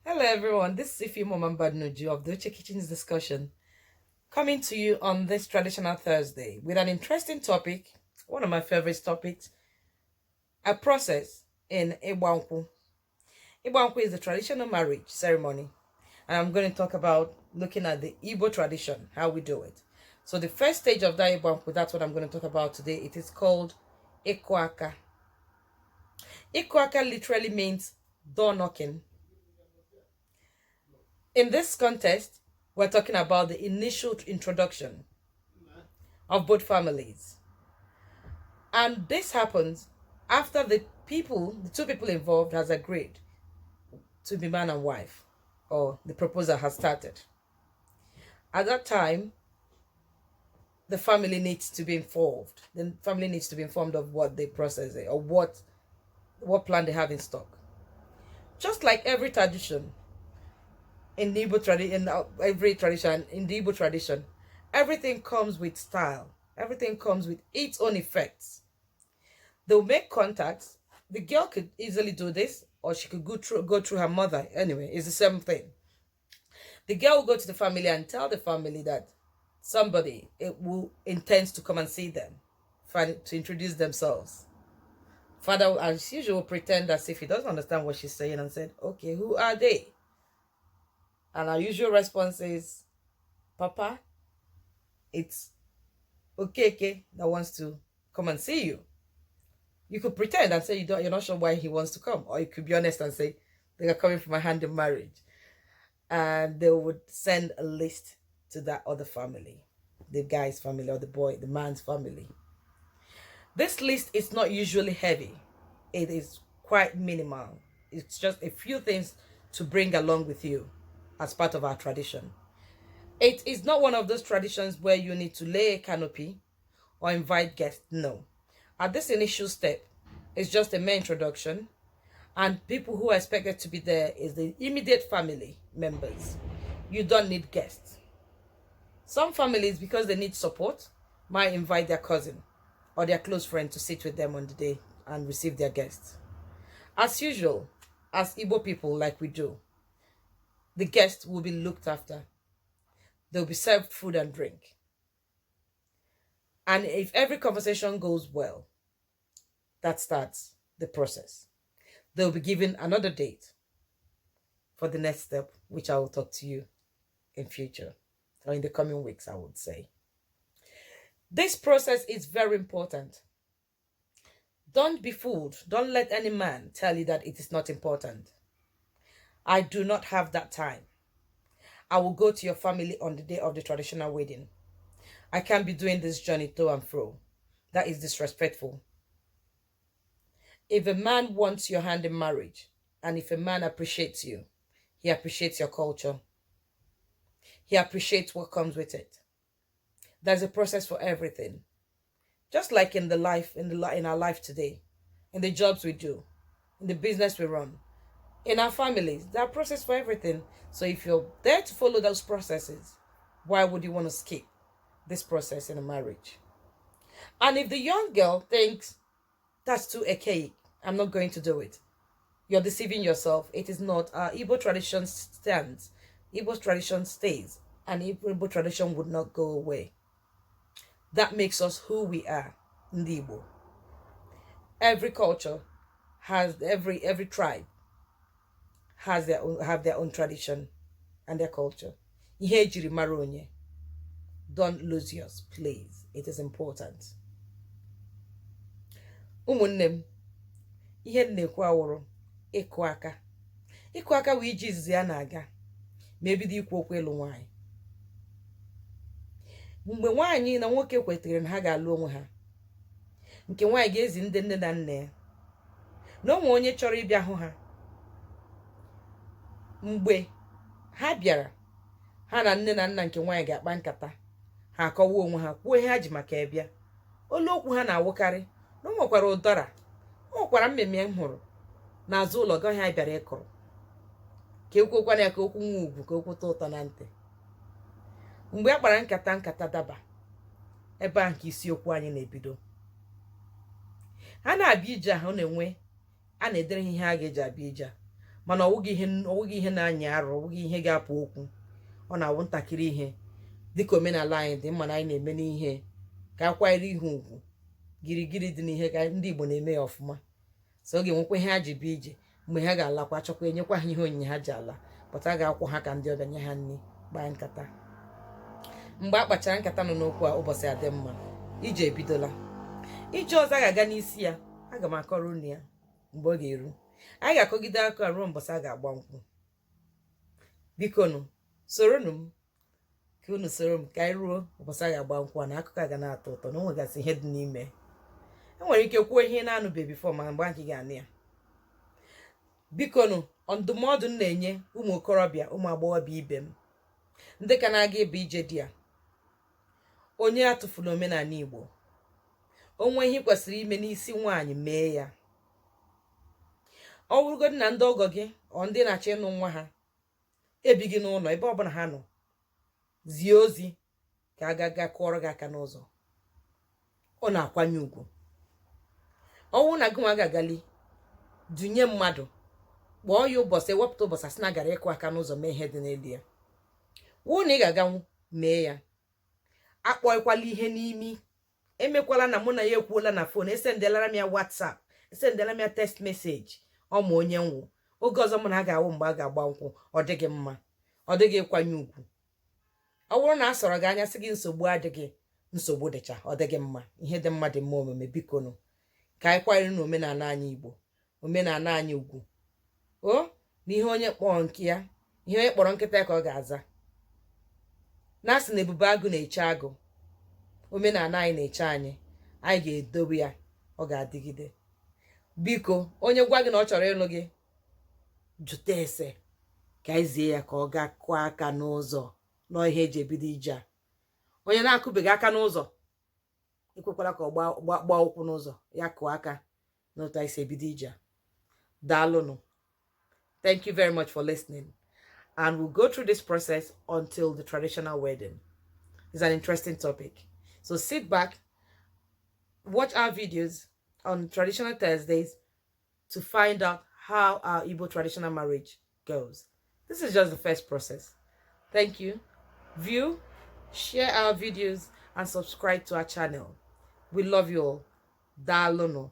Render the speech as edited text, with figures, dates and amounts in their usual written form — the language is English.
Hello everyone, this is Ifi Mom Badnuju of the Oche Kitchen's discussion, coming to you on this traditional Thursday with an interesting topic, one of my favorite topics, a process in Igbo. Igbo is the traditional marriage ceremony, and I'm going to talk about looking at the Igbo tradition, how we do it. So the first stage of that Igbo, that's what I'm going to talk about today. It is called Ikuaka. Ikuaka literally means door knocking. In this context, we're talking about the initial introduction of both families. And this happens after the two people involved has agreed to be man and wife, or the proposal has started. At that time, the family needs to be involved. The family needs to be informed of what they process or what plan they have in stock. Just like every tradition, in the Igbo tradition, in the Igbo tradition, everything comes with style. Everything comes with its own effects. They'll make contacts. The girl could easily do this, or she could go through her mother. Anyway, it's the same thing. The girl will go to the family and tell the family that somebody who intends to come and see them, to introduce themselves. Father, as usual, will pretend as if he doesn't understand what she's saying and said, "Okay, who are they?" And our usual response is, "Papa, it's Okeke that wants to come and see you." You could pretend and say you're not sure why he wants to come, or you could be honest and say they are coming from a hand in marriage, and they would send a list to that other family, the guy's family or the man's family. This list is not usually heavy; it is quite minimal. It's just a few things to bring along with you as part of our tradition. It is not one of those traditions where you need to lay a canopy or invite guests. No. At this initial step, it's just a mere introduction, and people who are expected to be there is the immediate family members. You don't need guests. Some families, because they need support, might invite their cousin or their close friend to sit with them on the day and receive their guests. As usual, as Igbo people like we do, the guests will be looked after. They'll be served food and drink. And if every conversation goes well, that starts the process. They'll be given another date for the next step, which I will talk to you in future, or in the coming weeks, I would say. This process is very important. Don't be fooled. Don't let any man tell you that it is not important. I do not have that time. I will go to your family on the day of the traditional wedding. I can't be doing this journey to and fro. That is disrespectful. If a man wants your hand in marriage, and if a man appreciates you, he appreciates your culture. He appreciates what comes with it. There's a process for everything. Just like in our life today, in the jobs we do, in the business we run, in our families, there are processes for everything. So if you're there to follow those processes, why would you want to skip this process in a marriage? And if the young girl thinks that's too archaic, I'm not going to do it, you're deceiving yourself. It is not. Our Igbo tradition stands. Igbo tradition stays. And Igbo tradition would not go away. That makes us who we are in the Igbo. Every culture has, every tribe have their own tradition and their culture. Ihe ejiri mara onye. Don't lose yours, please. It is important. Ụmụnne m, ihe na-ekwu awụrụ ịkụ aka. Ịkụ aka wee iji izizi ya na-aga ma ebido ikwu okwu ịlụ nwaanyị. Mgbe nwaanyị na nwoke kwetere na ha ga-alụ onwe ha, nke nwaanyị ga-ezi ndị nne na nna ya na onwe onye chọrọ ịbịa hụ ha. Mgbe ha bịara, ha na nne na nna nke nwaanyị ga-akpa nkata, ha akọwa onwe ha, kwuo ihe ha ji maka ebịa. Olu okwu ha na-awụkarị na o nwekwara ụdara, o nwekwara mmemme m hụrụ n'azụ ụlọ gị ha bịara ịkụrụ, ka ekwuokwana ya ka okwu nwa ugwu, ka okwu tọ ụtọ na ntị. Mgbe a kpara nkata daba, ebe a nke isiokwu anyị na-ebido. Ha na-abịa ije ahụ na-enwe, a na-edere ihe ha ga-eji abịa ije. mana ọwụghị ihe na-anya arụ, ọwụghị ihe ga-apụ okwu. Ọ na-awụ ntakịrị ihe dịka omenala anyị dị mma na anyị na-eme n'ihe ka akwanyere ihe ugwu girigiri dị n'ihe ka ndị Igbo na-eme ya ọfụma. So ọ ga-enwekwa ihe ha ji bụ ije, mgbe ha ga-alakwa chọkwa enyekwa ha ihe onyinye ha ji ala, pụta ga-akwụ ha ka ndị ọbịa nye ha nri, gbaa nkata. Mgbe a kpachara nkata nọ n'okwu a, ụbọchị adị mma, ije ebidola. Ije ọzọ ga-aga n'isi ya, aga m akọrọ unu ya mgbe ọ ga-eru. Anyị ga-akọgide aka ruo mbọsị a ga-agba nkwụ. Biko nụ soronụ m ka unu soro m ka anyị ruo ụbọchị a ga-agba nkwụ a, na akụkọ a ga na-atọ ụtọ na o nwegasị ihe dị n'ime. Enwere ike kwuo ihe na-anụbeghị bifo ma mgbe anyị ga-anụ ya. Biko nụ, ndụmọdụ m na-enye ụmụ okorobịa, ụmụ agbọghọbịa ibe m ndị ka na-aga ebe ije dị ya, onye atụfula omenala Igbo. Onwe ihe kwesịrị ime n'isi nwaanyị, mee ya. Ọ bụrụgodị na ndị ọgọ gị ọ ndị na-achọ ịnụ nwa ha ebighị n'ụlọ, ebe ọbụla ha nọ, zie ozi ka a ga kụọrọ gị aka n'ụzọ. Ọ na-akwanye ugwu. Ọ bụrụ na gị nwa ga-agali dunye mmadụ, kpọọ ya ụbọchị, ewepụta ụbọchị asị na gara ịkụ aka n'ụzọ mee ihe dị n'elu ya. Wụ na ị ga-aganwu mee ya. Akpọikwala ihe n'imi. Emekwala na mụ na ya ekwuola na fon, esendelara m ya WhatsApp, esendela m ya text message, ọ ma onye nwụ. Oge ọzọ mụ na a ga-awụ mgbe a ga-agba nkwụ, ọ dịghị mma, ọ dịghị ịkwanye ugwu. Ọ bụrụ na a sọrọ gị anya sị gị nsogbu adịghị, nsogbu dịcha, ọ dịghị mma. Ihe dị mma dị mma omume. Biko nụ ka anyị kwanyere na omenala anyị Igbo, omenala anyị ugwu. O na ihe onye kpọrọ nke ya, ihe onye kpọrọ nkịta ka ọ ga-aza. Na-asị na ebube agụ na-eche agụ, omenala anyị na-eche anyị, anyị ga-edobe ya, ọ ga-adịgide. Biko onye gwa gị na ọ chọrọ ịlụ gị, jụta ese ka anyị zie ya ka ọ ga kụọ aka n'ụzọ, nọ ihe eji ebido ije a. Onye na-akụbeghị aka n'ụzọ, ekwekwala ka ọ gbaa ụkwụ n'ụzọ, ya kụọ aka n'otu anyị si ebido ije a. Daalụnụ. Thank you very much for listening. And we'll go through this process until the traditional wedding. It's an interesting topic. So sit back, watch our videos on traditional Thursdays to find out how our Igbo traditional marriage goes. This is just the first process. Thank you. View, share our videos, and subscribe to our channel. We love you all. Daalụnụ.